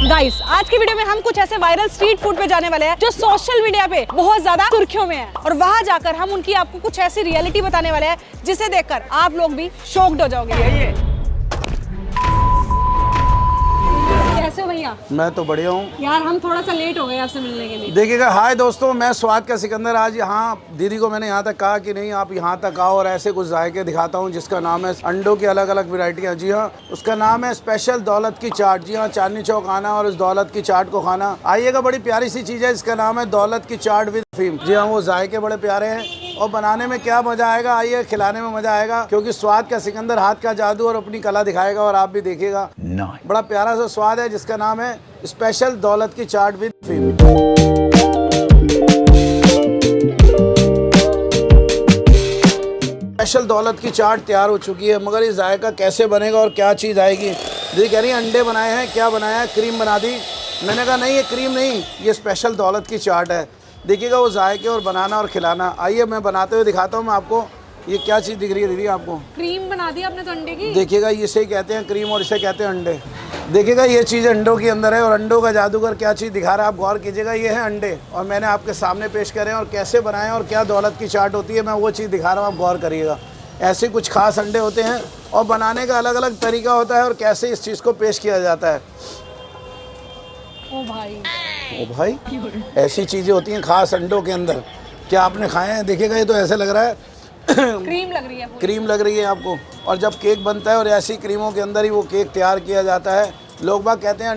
Guys आज की video में हम कुछ ऐसे वायरल स्ट्रीट फूड पे जाने वाले हैं जो सोशल मीडिया पे बहुत ज्यादा सुर्खियों में है, और वहां जाकर हम उनकी आपको कुछ ऐसी रियलिटी बताने वाले हैं जिसे देखकर आप लोग भी शॉक्ड हो जाओगे। कैसे हो भैया? मैं तो बढ़िया हूँ यार, हम थोड़ा सा लेट हो गए आपसे मिलने के लिए। देखिएगा, हाय दोस्तों, मैं स्वाद का सिकंदर। आज यहाँ दीदी को मैंने यहाँ तक कहा कि नहीं आप यहाँ तक आओ और ऐसे कुछ जायके दिखाता हूँ जिसका नाम है अंडों की अलग अलग वैरायटियाँ। जी हाँ, उसका नाम है स्पेशल दौलत की चाट। जी हाँ, चांदनी चौक आना और इस दौलत की चाट को खाना। आइएगा, बड़ी प्यारी सी चीज़ है, इसका नाम है दौलत की चाट विद अफीम। जी हाँ, वो जायके बड़े प्यारे हैं और बनाने में क्या मजा आएगा। आइए, खिलाने में मजा आएगा, क्योंकि स्वाद का सिकंदर हाथ का जादू और अपनी कला दिखाएगा और आप भी देखिएगा। बड़ा प्यारा सा स्वाद है जिसका नाम है स्पेशल दौलत की चाट विद अफीम। स्पेशल दौलत की चाट तैयार हो चुकी है, मगर ये जायका कैसे बनेगा और क्या चीज़ आएगी। दीदी कह रही है अंडे बनाए हैं, क्या बनाया है, क्रीम बना दी। मैंने कहा नहीं, ये क्रीम नहीं, ये स्पेशल दौलत की चाट है। देखिएगा वो जायके और बनाना और खिलाना। आइए मैं बनाते हुए दिखाता हूँ मैं आपको। ये क्या चीज़ दिख रही है दीदी आपको? क्रीम बना दी आपने तो अंडे की। देखिएगा, इसे ही कहते हैं क्रीम और इसे कहते हैं अंडे। देखिएगा, ये चीज़ अंडों के अंदर है और अंडों का जादूगर क्या चीज़ दिखा रहा है, आप गौर कीजिएगा। ये है अंडे और मैंने आपके सामने पेश करे हैं और कैसे बनाएं और क्या दौलत की चाट होती है, मैं वो चीज़ दिखा रहा हूँ, आप गौर करिएगा। ऐसे कुछ खास अंडे होते हैं और बनाने का अलग अलग तरीका होता है और कैसे इस चीज़ को पेश किया जाता है। ओ भाई, ऐसी चीज़ें होती हैं खास अंडों के अंदर। क्या आपने खाए हैं? देखिएगा, ये तो ऐसे लग रहा है क्रीम लग रही है पूरी। क्रीम लग रही है आपको। और जब केक बनता है और ऐसी क्रीमों के अंदर ही वो केक तैयार किया जाता है। लोग बाग कहते हैं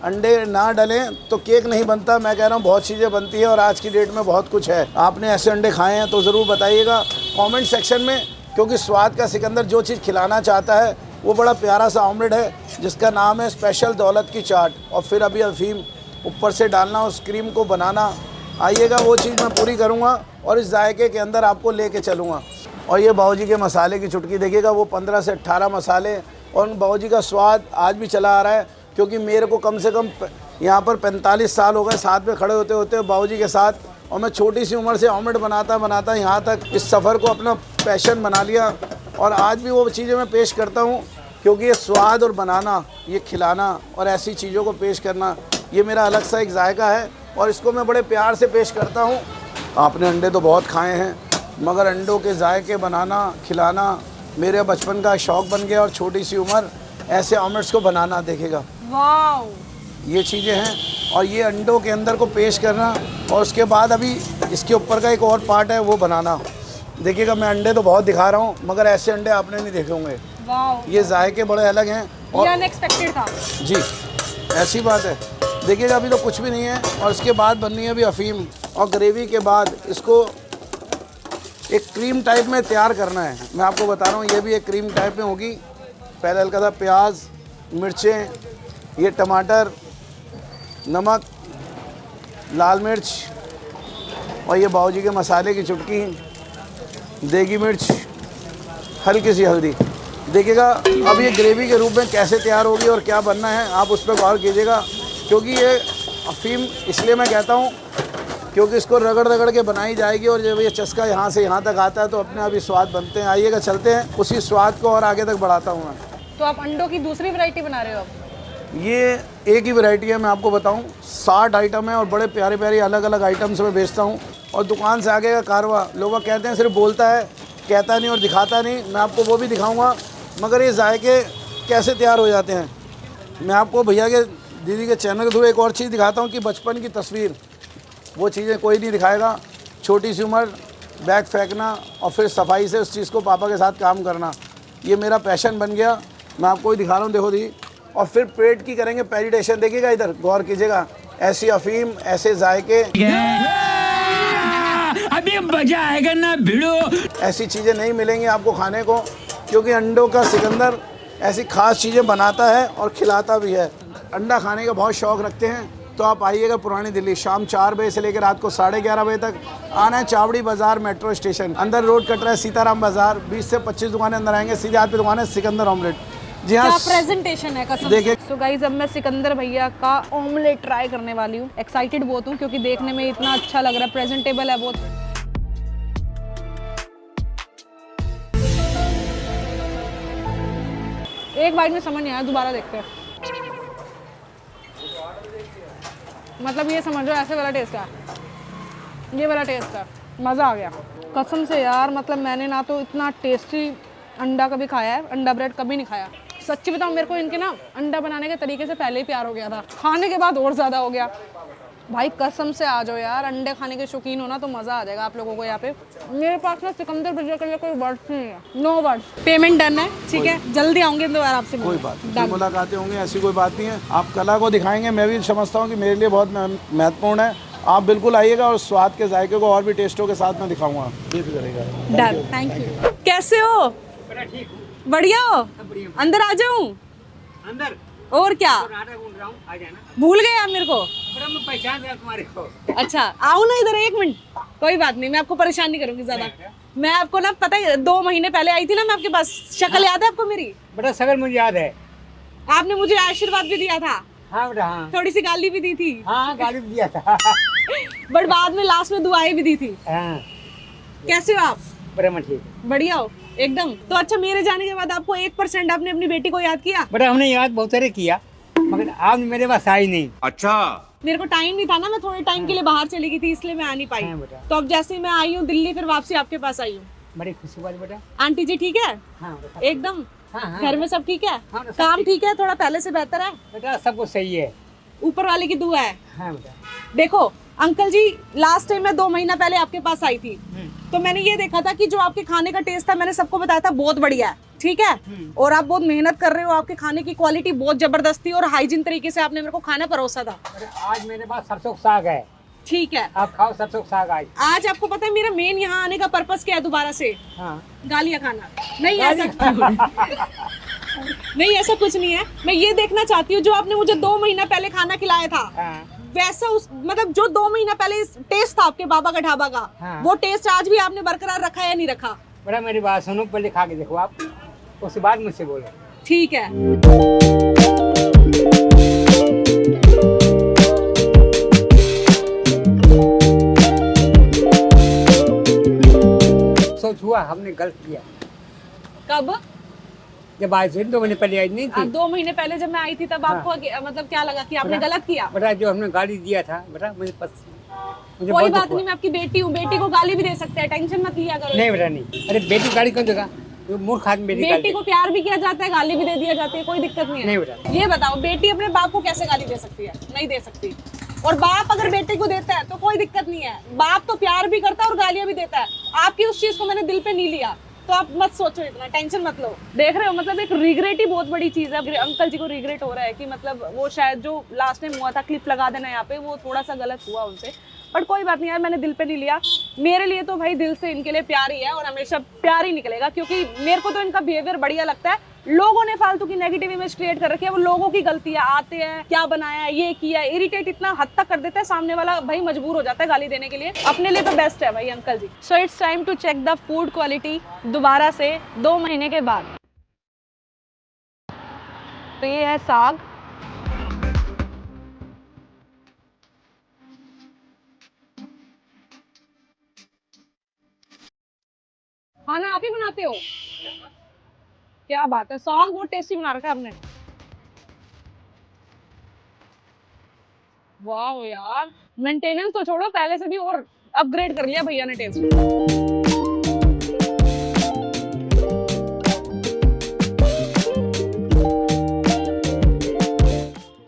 अंडे ना डलें तो केक नहीं बनता। मैं कह रहा हूँ बहुत चीज़ें बनती है और आज की डेट में बहुत कुछ है। आपने ऐसे अंडे खाए हैं तो ज़रूर बताइएगा कमेंट सेक्शन में, क्योंकि स्वाद का सिकंदर जो चीज़ खिलाना चाहता है वो बड़ा प्यारा सा ऑमलेट है जिसका नाम है स्पेशल दौलत की चाट। और फिर अभी अफीम ऊपर से डालना, उस क्रीम को बनाना। आइएगा, वो चीज़ मैं पूरी करूँगा और इस जायके के अंदर आपको लेके चलूँगा। और ये बाबूजी के मसाले की चुटकी देखिएगा, वो 15 से 18 मसाले। और उन बाबूजी का स्वाद आज भी चला आ रहा है, क्योंकि मेरे को कम से कम यहाँ पर 45 साल हो गए साथ में खड़े होते होते बाबूजी के साथ। और मैं छोटी सी उम्र से ऑमलेट बनाता यहाँ तक इस सफ़र को अपना पैशन बना लिया। और आज भी वो चीज़ें मैं पेश करता हूँ, क्योंकि ये स्वाद और बनाना, ये खिलाना और ऐसी चीज़ों को पेश करना, ये मेरा अलग सा एक जायका है और इसको मैं बड़े प्यार से पेश करता हूँ। आपने अंडे तो बहुत खाए हैं, मगर अंडों के जायके बनाना खिलाना मेरे बचपन का शौक़ बन गया। और छोटी सी उम्र ऐसे ऑमलेट्स को बनाना, देखेगा वाओ, ये चीज़ें हैं। और ये अंडों के अंदर को पेश करना और उसके बाद अभी इसके ऊपर का एक और पार्ट है वो बनाना। देखिएगा, मैं अंडे तो बहुत दिखा रहा हूँ, मगर ऐसे अंडे आपने नहीं देखे होंगे। ये जायके बड़े अलग हैं और अनएक्सपेक्टेड था जी, ऐसी बात है। देखिएगा, अभी तो कुछ भी नहीं है और इसके बाद बननी है अभी अफीम। और ग्रेवी के बाद इसको एक क्रीम टाइप में तैयार करना है। मैं आपको बता रहा हूँ, ये भी एक क्रीम टाइप में होगी। पहले हल्का सा प्याज, मिर्चें, ये टमाटर, नमक, लाल मिर्च और ये बाबूजी के मसाले की चुटकी, देगी मिर्च, हल्की सी हल्दी। देखिएगा, अब ये ग्रेवी के रूप में कैसे तैयार होगी और क्या बनना है, आप उस पर गौर कीजिएगा। क्योंकि ये अफीम इसलिए मैं कहता हूँ क्योंकि इसको रगड़ रगड़ के बनाई जाएगी और जब ये चस्का यहाँ से यहाँ तक आता है तो अपने आप ही स्वाद बनते हैं। आइएगा, चलते हैं, उसी स्वाद को और आगे तक बढ़ाता हूँ मैं। तो आप अंडों की दूसरी वैरायटी बना रहे हो अब? ये एक ही वैरायटी है, मैं आपको बताऊँ 60 आइटम है और बड़े प्यारे प्यारे अलग अलग आइटम्स में बेचता हूँ। और दुकान से आगे का कारवा, लोग कहते हैं सिर्फ बोलता है, कहता नहीं और दिखाता नहीं। मैं आपको वो भी दिखाऊँगा, मगर ये जायके कैसे तैयार हो जाते हैं। मैं आपको भैया के दीदी के चैनल के थ्रू एक और चीज़ दिखाता हूँ कि बचपन की तस्वीर, वो चीज़ें कोई नहीं दिखाएगा। छोटी सी उम्र, बैग फेंकना और फिर सफाई से उस चीज़ को पापा के साथ काम करना, ये मेरा पैशन बन गया। मैं आपको ही दिखा रहा हूँ, देखो दी। और फिर पेट की करेंगे पेडिटेशन। देखिएगा, इधर गौर कीजिएगा, ऐसी अफीम, ऐसे जायके, अभी मजा आएगा ना भिड़ो। ऐसी चीज़ें नहीं मिलेंगी आपको खाने को, क्योंकि अंडों का सिकंदर ऐसी खास चीज़ें बनाता है और खिलाता भी है। अंडा खाने का बहुत शौक़ रखते हैं तो आप आइएगा पुरानी दिल्ली, शाम 4 बजे से लेकर रात को 11:30 बजे तक आना है। चावड़ी बाज़ार मेट्रो स्टेशन, अंदर रोड कट रहा है सीताराम बाज़ार। 20 से 25 दुकानें अंदर आएंगे, सीधे हाथ पे दुकान है सिकंदर ऑमलेट। जी हाँ, क्या प्रेजेंटेशन है कसम। देखिए, सो गाइस, अब मैं सिकंदर भैया का ऑमलेट ट्राई करने वाली हूँ। एक्साइटेड बहुत हूँ क्योंकि देखने में इतना अच्छा लग रहा है, प्रेजेंटेबल है बहुत। एक बाइट में समझ नहीं आया, दोबारा देखते हैं। मतलब ये समझो ऐसे वाला टेस्ट है, ये वाला टेस्ट है, मज़ा आ गया कसम से यार। मतलब मैंने ना तो इतना टेस्टी अंडा कभी खाया है, अंडा ब्रेड कभी नहीं खाया। सच्ची बताऊँ, मेरे को इनके ना अंडा बनाने के तरीके से पहले ही प्यार हो गया था, खाने के बाद और ज़्यादा हो गया। भाई कसम से आ जाओ यार, अंडे खाने के शौकीन हो ना तो मज़ा आ जाएगा आप लोगों को यहाँ पे। मेरे पास ना सिकंदर भजिया के लिए कोई वर्ड्स नहीं है, नो वर्ड्स। पेमेंट डन है, ठीक है, जल्दी आऊँगे दोबारा आपसे। कोई बात नहीं, मुलाकातें होंगी, ऐसी कोई बात नहीं है। आप कला को दिखाएंगे, मैं भी समझता हूँ कि मेरे लिए बहुत महत्वपूर्ण है। आप बिल्कुल आइएगा और स्वाद के जायके को और भी टेस्टों के साथ मैं दिखाऊंगा। Done, thank you. कैसे हो? बढ़िया हो? अंदर आ जाऊं? अंदर और क्या, नाटक ढूंढ रहा हूँ, आ जाना। भूल गए आप मेरे को? बड़ा मैं पहचान रहा तुम्हारे को। अच्छा आओ ना इधर, एक मिनट। कोई बात नहीं, मैं आपको परेशान नहीं करूंगी ज्यादा। मैं आपको ना पता है 2 महीने पहले आई थी ना मैं आपके पास, शक्ल याद है आपको मेरी? बड़ा सगल मुझे याद है। आपने मुझे आशीर्वाद भी दिया था, हाँ बेटा, हाँ थोड़ी सी गाली भी दी थी, हाँ गाली भी दिया था। बट बाद में लास्ट में दुआएं भी दी थी। हाँ कैसे हो आप? बड़ा मैं ठीक है। बढ़िया हो एकदम। तो अच्छा, मेरे जाने के बाद आपको 1% आपने अपनी बेटी को याद किया? बड़ा हमने याद बहुत सारे किया, मगर आप मेरे पास आई नहीं। अच्छा, मेरे को टाइम नहीं था ना, मैं थोड़े टाइम के लिए बाहर चली गई थी, इसलिए मैं आ नहीं पाई। हाँ बेटा। तो अब जैसे ही मैं आई हूँ दिल्ली, फिर वापसी आपके पास आई हूँ। बड़ी खुशी वाली बेटा। आंटी जी ठीक है? हाँ बेटा। एकदम। हाँ हाँ घर में सब ठीक है? हाँ, सब काम ठीक है? थोड़ा पहले से बेहतर है? बेटा, सब कुछ सही है। ऊपर वाले की दुआ है। हाँ बेटा। देखो अंकल जी, लास्ट टाइम मैं 2 महीना पहले आपके पास आई थी, तो मैंने ये देखा था कि जो आपके खाने का टेस्ट था, मैंने सबको बताया था बहुत बढ़िया है, ठीक है, और आप बहुत मेहनत कर रहे हो, आपके खाने की क्वालिटी बहुत जबरदस्त थी और हाइजीन तरीके से आपने मेरे को खाना परोसा था। आज मेरे पास सरसों का साग है, ठीक है, आप खाओ सरसों का साग आज। आज आपको पता है मेरा मेन यहाँ आने का पर्पस क्या है दोबारा से? हाँ गालियाँ खाना। नहीं ऐसा नहीं, ऐसा कुछ नहीं है। मैं ये देखना चाहती हूँ जो आपने मुझे 2 महीना पहले खाना खिलाया था, हाँ वैसा उस मतलब जो 2 महीना पहले टेस्ट था आपके बाबा का ढाबा का, हाँ। वो टेस्ट आज भी आपने बरकरार रखा है या नहीं रखा? बेटा मेरी बात सुनो, पहले खा के देखो आप, उसके बाद मुझसे बोलो। ठीक है। सोच हुआ हमने गलत किया। कब? जब आई थी 2 महीने पहले आई नहीं थी। 2 महीने पहले जब मैं आई थी तब आपको मतलब क्या लगा कि आपने गलत किया? बेटा जो हमने गाली दिया था बेटा, मुझे कोई बहुत बात दुख हुआ। नहीं, मैं आपकी बेटी हूँ, बेटी को गाली भी दे सकते हैं, टेंशन मत लिया करो। नहीं बेटा नहीं, अरे बेटी गाली कौन देगा? मूर्ख आदमी बेटी गाली बेटी को प्यार भी किया जाता है, गाली भी दे दिया जाती है, कोई दिक्कत नहीं है। नहीं बेटा। ये बताओ, बेटी अपने बाप को कैसे गाली दे सकती है? नहीं दे सकती। और बाप अगर बेटे को देता है तो कोई दिक्कत नहीं है, बाप तो प्यार भी करता है और गालियां भी देता है। आपकी उस चीज को मैंने दिल पे नहीं लिया, तो आप मत सोचो इतना, टेंशन मत लो। देख रहे हो, मतलब एक रिग्रेट ही बहुत बड़ी चीज है। अंकल जी को रिग्रेट हो रहा है कि मतलब वो शायद जो लास्ट टाइम हुआ था, क्लिप लगा देना यहाँ पे, वो थोड़ा सा गलत हुआ उनसे, बट कोई बात नहीं यार, मैंने दिल पे नहीं लिया। मेरे लिए तो भाई दिल से इनके लिए प्यार ही है और हमेशा प्यार ही निकलेगा, क्योंकि मेरे को तो इनका बिहेवियर बढ़िया लगता है। लोगों ने फालतू की नेगेटिव इमेज क्रिएट कर रखी है, वो लोगों की गलती है, आते हैं क्या बनाया ये किया, इरिटेट इतना हद तक कर देता है, सामने वाला भाई मजबूर हो जाता है गाली देने के लिए। अपने लिए तो बेस्ट है भाई uncle ji. So it's time to check the food quality दोबारा से 2 महीने के बाद। तो ये है साग, खाना आप ही बनाते हो? क्या बात है, साग बहुत टेस्टी बना रखा है आपने। वाह यार, मेंटेनेंस तो छोड़ो, पहले से भी और अपग्रेड कर लिया भैया ने टेस्ट।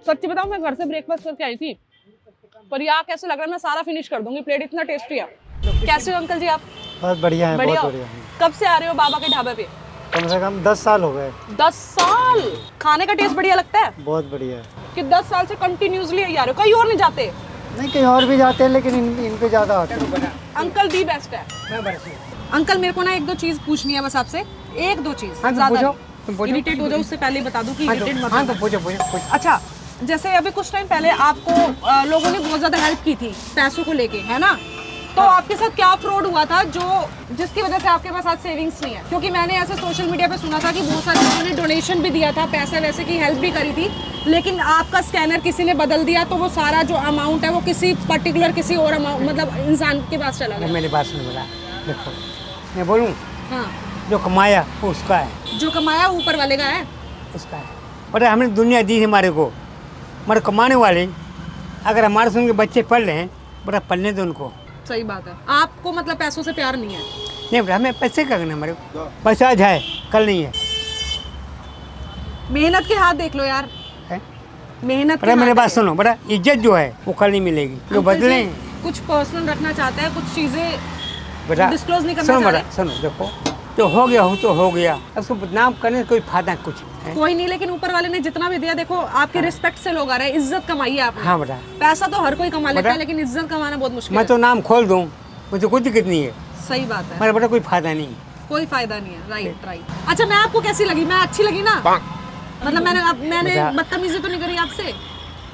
सच्ची बताऊं, मैं घर से ब्रेकफास्ट करके आई थी, पर यार कैसे लग रहा है, मैं सारा फिनिश कर दूंगी, प्लेट इतना टेस्टी है। कैसे हो अंकल जी आप? बहुत बढ़िया है, बढ़िया बहुत हो? बढ़िया। कब से आ रहे हो बाबा के ढाबे पे? कम से कम 10 साल हो गए। 10 साल? खाने का टेस्ट बढ़िया लगता है बहुत बढ़िया है। कि 10 साल से कंटिन्यूसली आ रहे हो, कहीं और नहीं जाते? नहीं, कहीं और भी जाते हैं, लेकिन इन पे ज़्यादा आते हैं। अंकल दी बेस्ट है। अंकल मेरे को ना 1-2 चीज पूछनी है बस आपसे, 1-2 चीज, हाँ, तुम पूछो। इरिटेट हो जाओ उससे पहले ही बता दूं कि हाँ इरिटेट मत तो होना। पूछो। अच्छा, जैसे अभी कुछ टाइम पहले आपको लोगों ने बहुत ज्यादा हेल्प की थी पैसों को लेके, है ना? तो आपके साथ क्या फ्रॉड हुआ था जो जिसकी वजह से आपके पास आज सेविंग्स नहीं है? क्योंकि मैंने ऐसे सोशल मीडिया पे सुना था कि बहुत सारे लोगों ने डोनेशन भी दिया था, पैसे वैसे की हेल्प भी करी थी, लेकिन आपका स्कैनर किसी ने बदल दिया, तो वो सारा जो अमाउंट है वो किसी पर्टिकुलर किसी और अमाउंट मतलब इंसान के पास चला गया। मेरी बात सुन बेटा, देखो मैं बोलूँ, हाँ, जो कमाया वो उसका है, जो कमाया ऊपर वाले का है। उसका है। पर हमने दुनिया दी है हमारे को, हमारे कमाने वाले अगर हमारे संग के बच्चे पढ़ रहे हैं बड़ा पढ़ने दो उनको। सही बात है। आपको मतलब पैसों से प्यार नहीं है? नहीं बेटा हमें पैसे का करना, हमारे पैसा आज है कल नहीं है। मेहनत के हाथ देख लो यार, है? मेहनत बेटा के मेरे हाथ बात सुनो, बड़ा इज्जत जो है वो कल नहीं मिलेगी, जो अंकल जी, बदले कुछ पर्सनल रखना चाहते हैं, कुछ चीजें बेटा डिस्क्लोज नहीं करना सुनो चाह बेटा रहे? सुनो, देखो जो हो गया हो तो हो गया, उसको बदनाम करने से कोई फायदा कुछ है। कोई नहीं, लेकिन ऊपर वाले ने जितना भी दिया, देखो आपके रिस्पेक्ट से लोग आ रहे हैं, इज्जत कमाई है आपने। हाँ बेटा, पैसा तो हर कोई कमा लेता बेटा, है, लेकिन इज्जत कमाना बहुत मुश्किल मैं है। तो नाम खोल दूँ मुझे कोई दिक्कत नहीं है, सही बात है, मेरा बेटा कोई फायदा नहीं है। कोई फायदा नहीं है। Right right. अच्छा, मैं आपको कैसी लगी? मैं अच्छी लगी ना? मतलब मैंने बेटा, बदतमीजी तो नहीं करी आपसे?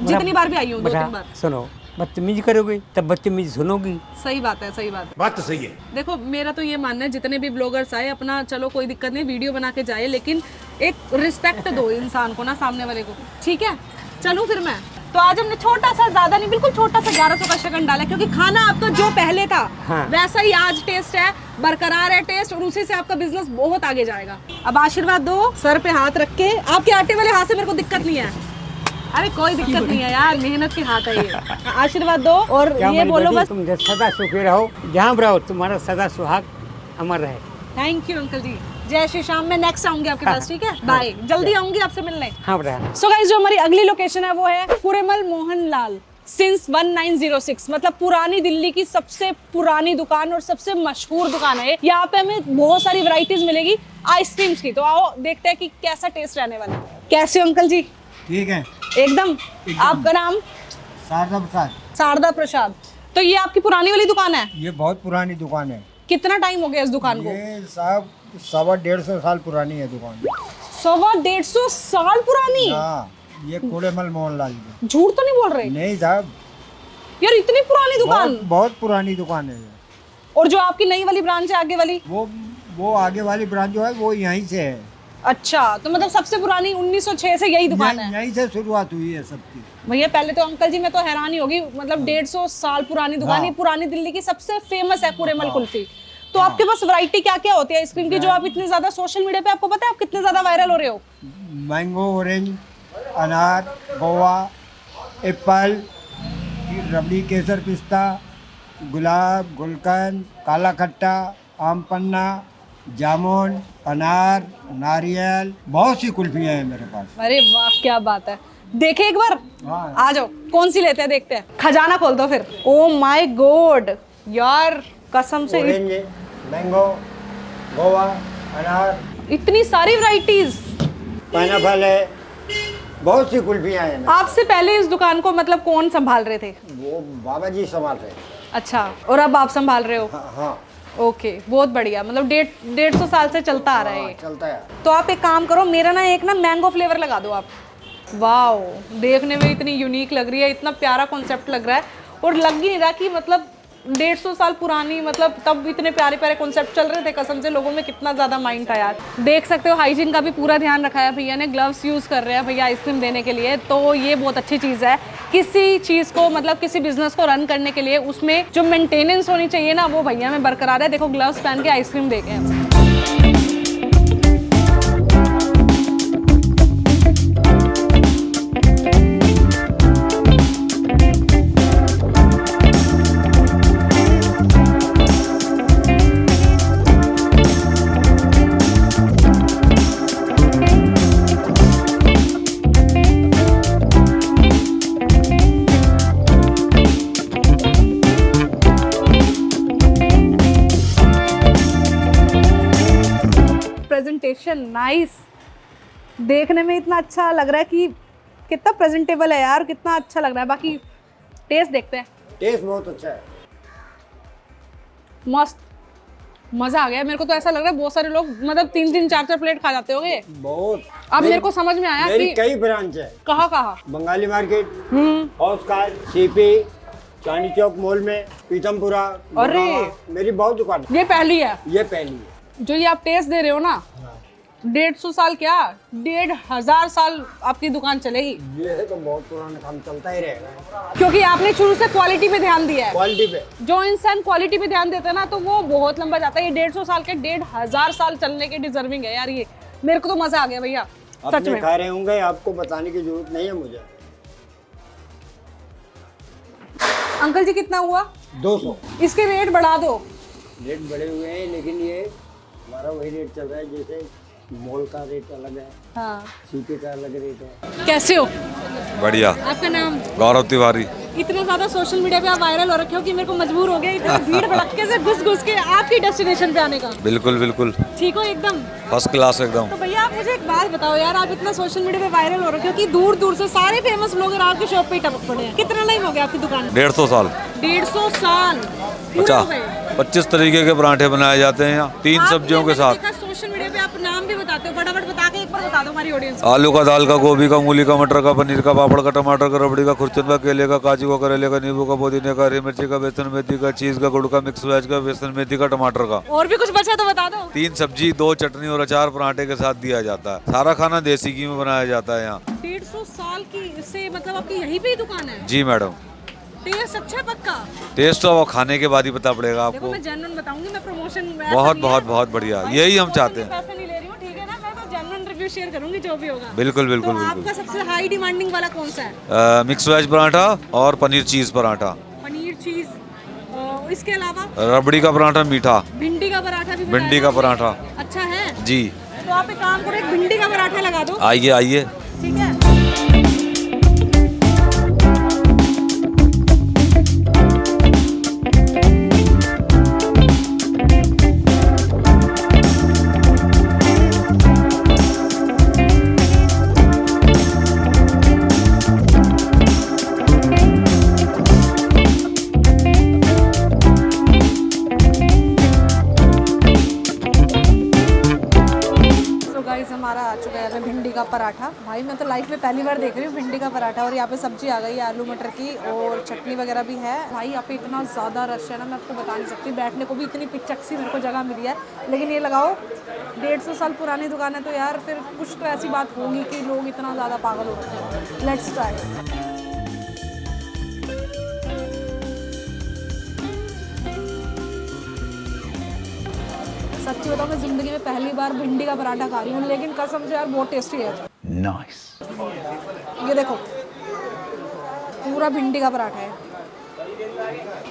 जितनी बार भी आई हूँ, 2-3 बार। सुनो, बदतमीजी करोगे तब बदतमीजी सुनोगी। सही बात है, सही बात है। बात तो सही है। देखो मेरा तो ये मानना है, जितने भी ब्लॉगर्स आए अपना, चलो कोई दिक्कत नहीं, वीडियो बना के जाए, लेकिन एक रिस्पेक्ट दो इंसान को ना, सामने वाले को। ठीक है, चलूं फिर मैं? तो आज हमने छोटा सा, ज्यादा नहीं, बिल्कुल छोटा सा 1100 का शकन डाला, क्योंकि खाना आपका जो पहले था हाँ। वैसा ही आज टेस्ट है, बरकरार है टेस्ट, और उसी से आपका बिजनेस बहुत आगे जाएगा। अब आशीर्वाद दो, सर पे हाथ रख के। आपके आटे वाले हाथ से मेरे को दिक्कत नहीं है। अरे कोई दिक्कत नहीं है यार, मेहनत के हाथ है ये। आशीर्वाद दो और क्या ये मेरी बोलो बेटी, बस, तुम सदा सुखी रहो, जहाँ भी रहो तुम्हारा सदा सुहाग अमर रहे। थैंक यू अंकल जी। जय श्री श्याम। मैं नेक्स्ट आऊंगी आपके पास, ठीक है? बाय, जल्दी आऊंगी आपसे मिलने। हाँ बेटा। सो गाइस, जो हमारी अगली लोकेशन है वो है पुरेमल मोहनलाल सिंस 1906, मतलब पुरानी दिल्ली की सबसे पुरानी दुकान और सबसे मशहूर दुकान है। यहाँ पे हमें बहुत सारी वैरायटीज मिलेगी आइसक्रीम्स की। तो आओ देखते हैं कि कैसा टेस्ट रहने वाला है। कैसे हो अंकल जी? ठीक है। एकदम। आपका नाम? शारदा प्रसाद। शारदा प्रसाद। तो ये आपकी पुरानी वाली दुकान है? ये बहुत पुरानी दुकान है। कितना टाइम हो गया इस दुकान को? ये साहब 150 साल पुरानी है दुकान। 150 साल पुरानी? हाँ, ये कुड़ेमल मोहनलाल की। झूठ तो नहीं बोल रहे नहीं साहब, यार? इतनी पुरानी दुकान? बहुत पुरानी दुकान है ये। और जो आपकी नई वाली ब्रांच है आगे वाली? वो आगे वाली ब्रांच जो है वो यहीं से है। अच्छा, तो मतलब सबसे पुरानी 1906 से यही दुकान है? यहीं से शुरुआत हुई है सबकी। भैया पहले तो अंकल जी मैं तो हैरान ही होगी, मतलब 150 साल पुरानी दुकान। ये पुरानी दिल्ली की सबसे फेमस है पुरेमल कुल्फी। तो आपके पास वैरायटी क्या क्या होती है आइसक्रीम की, जो आप इतने ज्यादा सोशल मीडिया पे, आपको पता है आप कितने ज्यादा वायरल हो रहे हो? मैंगो, ऑरेंज, अनार, गोवा, एप्पल, रबड़ी, केसर, पिस्ता, गुलाब, गुलकंद, काला खट्टा, आम पन्ना, जामुन, अनार, नारियल, बहुत सी कुल्फियाँ हैं मेरे पास। अरे वाह, क्या बात है। देखे एक बार? हाँ। आ जाओ, कौन सी लेते हैं देखते हैं। खजाना खोल दो फिर। ओ माय गॉड यार, कसम से ऑरेंज, मैंगो, गोवा, अनार, इतनी सारी वैरायटीज। पाइनएप्पल है, बहुत सी कुल्फियाँ हैं। आपसे पहले इस दुकान को मतलब कौन संभाल रहे थे? वो बाबा जी संभाल रहे हैं। अच्छा, और अब आप संभाल रहे हो? हाँ, हाँ, ओके, बहुत बढ़िया। मतलब 150 साल से चलता आ रहा है ये। चलता है। तो आप एक काम करो, मेरा ना एक ना मैंगो फ्लेवर लगा दो आप। वाओ, देखने में इतनी यूनिक लग रही है, इतना प्यारा कॉन्सेप्ट लग रहा है, और लग ही नहीं रहा कि मतलब 150 साल पुरानी, मतलब तब इतने प्यारे प्यारे कॉन्सेप्ट चल रहे थे। कसम से लोगों में कितना ज़्यादा माइंड था यार। देख सकते हो हाइजीन का भी पूरा ध्यान रखा है भैया ने, ग्लव्स यूज़ कर रहे हैं भैया आइसक्रीम देने के लिए। तो ये बहुत अच्छी चीज़ है। किसी चीज़ को, मतलब किसी बिजनेस को रन करने के लिए उसमें जो मेंटेनेंस होनी चाहिए ना, वो भैया में बरकरार है। देखो ग्लव्स पहन के आइसक्रीम दे गए। प्रेजेंटेशन नाइस, देखने में इतना अच्छा लग रहा है कि कितना प्रेजेंटेबल है यार, कितना अच्छा लग रहा है। बाकी टेस्ट देखते हैं। टेस्ट बहुत अच्छा है। मस्त, मजा आ गया। मेरे को तो ऐसा लग रहा है बहुत सारे लोग मतलब 3-3 4-4 प्लेट खा जाते होंगे। बहुत। अब मेरे को समझ में आया मेरी कि कई ब्रांच है। कहाँ कहाँ। Bengali market, Hauz Khas, CP, Chandni Chowk mall में, पीतमपुरा, अरे! गुड़गांव, मेरी बहुत दुकान है। ये पहली है? ये पहली है। जो ये आप टेस्ट दे रहे हो ना, 150 साल क्या 1500 साल आपकी दुकान चलेगी। ये है तो बहुत पुराना काम चलता ही रहेगा, क्योंकि आपने शुरू से क्वालिटी पे ध्यान दिया है। क्वालिटी पे। जो इंसान क्वालिटी पे ध्यान देता है ना, तो वो बहुत लंबा जाता है। ये 150 साल के 1500 साल चलने के डिजर्विंग है यार ये। मेरे को तो मजा आ गया भैया, सच अपने में। खा रहे होंगे, आपको बताने की जरूरत नहीं है मुझे। अंकल जी कितना हुआ? 200 इसके रेट बढ़ा दो। रेट बढ़े हुए हैं, लेकिन ये हमारा वही रेट चल रहा है। जैसे मॉल का रेट अलग है, हाँ। सीपी का अलग रेट है। कैसे हो? बढ़िया। आपका नाम? गौरव तिवारी। इतना ज्यादा सोशल मीडिया पे आप वायरल हो रखे हो कि मेरे को मजबूर हो गया इतना भीड़ भड़के से घुस के आपकी डेस्टिनेशन पे आने का। बिल्कुल बिल्कुल ठीक हो एकदम? फर्स्ट क्लास एकदम। तो भैया आप मुझे एक बात बताओ यार, आप इतना सोशल मीडिया पे वायरल हो रखे हो कि दूर दूर से सारे फेमस ब्लॉगर आपकी शॉप पे ही टपक पड़े हैं। कितना टाइम हो गया आपकी दुकान? 150 साल। 150 साल पूरे हो गए? 25 तरीके के पराठे बनाए जाते हैं यहाँ, 3 सब्जियों के साथ। सोशल मीडिया पे आप नाम भी बताते हो, फटाफट बता के एक बार बता दो हमारी ऑडियंस को। आलू का, दाल का, गोभी का, मूली का, मटर का, पनीर का, पापड़ का, टमाटर का, रबड़ी का, खुरचन का, केले का, काजू का, करेले का, नींबू का, पुदीने का, हरी मिर्ची का, बेसन मेथी का, चीज का, गुड़ का, मिक्स वेज का, बेसन मेथी का, टमाटर का। और भी कुछ बचा तो बता दो। 3 सब्जी, 2 चटनी और अचार पराठे के साथ दिया जाता है। सारा खाना देसी घी में बनाया जाता है यहाँ। 150 साल की से मतलब आपकी यहीं पे ही दुकान है? जी मैडम। टेस्ट अच्छा है पक्का? टेस्ट तो वो खाने के बाद ही पता पड़ेगा देखो आपको। मैं जेन्युइन बताऊंगी, मैं प्रमोशन बहुत बहुत बहुत बढ़िया, यही हम चाहते हैं। पैसे नहीं ले रही हूँ, ठीक है ना? मैं तो जेन्युइन रिव्यू शेयर करूंगी जो भी होगा। बिल्कुल बिल्कुल तो बिल्कुल। आपका सबसे हाई डिमांडिंग वाला कौन सा है? मिक्स वेज पराठा और पनीर चीज पराठा। पनीर चीज, इसके अलावा रबड़ी का पराठा मीठा। भिंडी का पराठा भी भिंडी का पराठा। अच्छा है जी। तो आप एक काम करो, एक भिंडी का पराठा लगा दो। आइए आइए। ठीक है। गाइस हमारा आ चुका है भिंडी का पराठा। भाई मैं तो लाइफ में पहली बार देख रही हूँ भिंडी का पराठा। और यहाँ पे सब्जी आ गई है आलू मटर की, और चटनी वगैरह भी है। भाई यहाँ पे इतना ज़्यादा रश है ना, मैं आपको बता नहीं सकती। बैठने को भी इतनी पिचक सी मेरे को जगह मिली है। लेकिन ये लगाओ 150 साल पुरानी दुकान है, तो यार फिर कुछ तो ऐसी बात होगी कि लोग इतना ज़्यादा पागल हो रहे हैं। Let's try. सच्ची बताऊँ मैं ज़िंदगी में पहली बार भिंडी का पराठा खा रही हूँ, लेकिन कसम से यार बहुत टेस्टी है। नाइस। ये देखो पूरा भिंडी का पराठा है।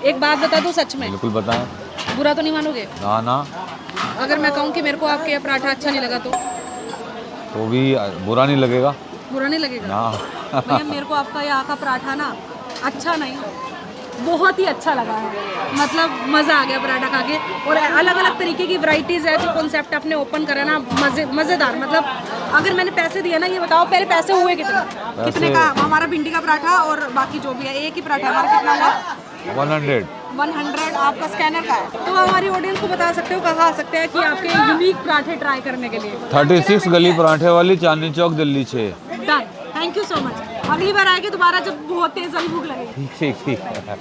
एक बात बता दूँ सच में? बिल्कुल बताएं। बुरा तो नहीं मानोगे? ना ना। अगर मैं कहूँ कि मेरे को आपके पराठा अच्छा नहीं लगा तो भी बुरा नहीं लगेगा। बुरा नहीं लगेगा? ना। भैया मेरे को आपका यहाँ का पराठा ना अच्छा नहीं, बहुत ही अच्छा लगा है। मतलब मज़ा आ गया पराठा खा के। और अलग अलग तरीके की वैरायटीज़ है, जो कॉन्सेप्ट आपने ओपन करा ना, मज़ेदार। मतलब अगर मैंने पैसे दिए ना, ये बताओ पहले पैसे हुए कितने का? हमारा भिंडी का पराठा और बाकी जो भी है, एक ही पराठा हमारा कितना हुआ? 100। आपका स्कैनर का है। तो हमारी ऑडियंस को बता सकते हो कहाँ आ सकते हैं कि आपके यूनिक पराठे ट्राई करने के लिए? 36 Gali Paranthe Wali, Chandni Chowk, Delhi 6। Done, thank you so much. अगली बार आएगी दोबारा जब बहुत तेज वाली भूख लगेगी। ठीक ठीक ठीक।